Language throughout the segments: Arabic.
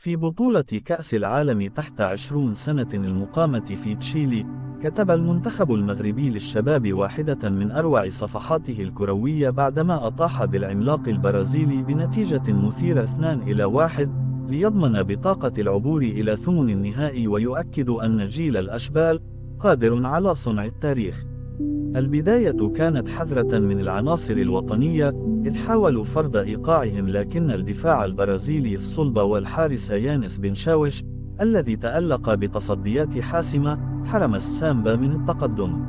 في بطولة كأس العالم تحت 20 سنة المقامة في تشيلي، كتب المنتخب المغربي للشباب واحدة من أروع صفحاته الكروية بعدما أطاح بالعملاق البرازيلي بنتيجة مثيرة 2-1 ليضمن بطاقة العبور إلى ثمن النهائي، ويؤكد أن جيل الأشبال قادر على صنع التاريخ. البداية كانت حذرة من العناصر الوطنية، إذ حاولوا فرض إيقاعهم، لكن الدفاع البرازيلي الصلب والحارس يانس بنشاوش الذي تألق بتصديات حاسمة حرم السامبا من التقدم.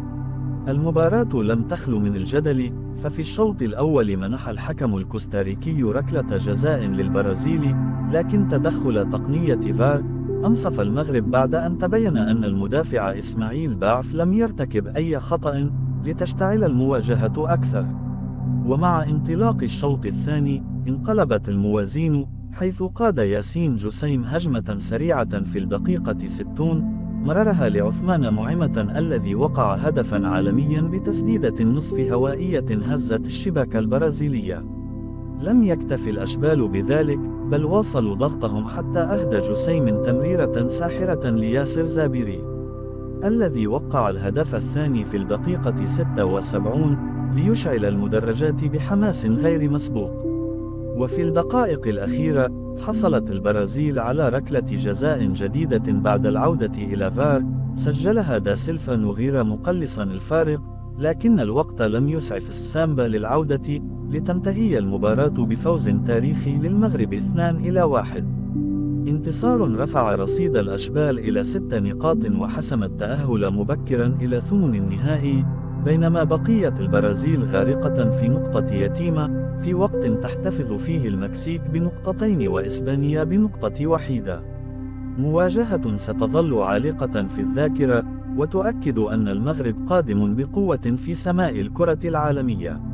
المباراة لم تخلو من الجدل، ففي الشوط الأول منح الحكم الكوستاريكي ركلة جزاء للبرازيل، لكن تدخل تقنية فار أنصف المغرب بعد أن تبين أن المدافع إسماعيل باعث لم يرتكب أي خطأ لتشتعل المواجهة أكثر. ومع انطلاق الشوط الثاني انقلبت الموازين، حيث قاد ياسين جسيم هجمة سريعة في الدقيقة 60 مررها لعثمان معمة الذي وقع هدفا عالميا بتسديدة نصف هوائية هزت الشباك البرازيلية. لم يكتف الأشبال بذلك، بل واصلوا ضغطهم حتى أهدى جسيم تمريرة ساحرة لياسر زابيري الذي وقع الهدف الثاني في الدقيقة 76 ليشعل المدرجات بحماس غير مسبوق. وفي الدقائق الأخيرة حصلت البرازيل على ركلة جزاء جديدة بعد العودة إلى فار سجلها دا سيلفا نوغيرا مقلصا الفارق، لكن الوقت لم يسعف السامبا للعودة لتنتهي المباراة بفوز تاريخي للمغرب 2-1. انتصار رفع رصيد الأشبال إلى 6 نقاط وحسم التأهل مبكرا إلى ثمن النهائي، بينما بقيت البرازيل غارقة في نقطة يتيمة في وقت تحتفظ فيه المكسيك بنقطتين وإسبانيا بنقطة وحيدة. مواجهة ستظل عالقة في الذاكرة، وتؤكد أن المغرب قادم بقوة في سماء الكرة العالمية.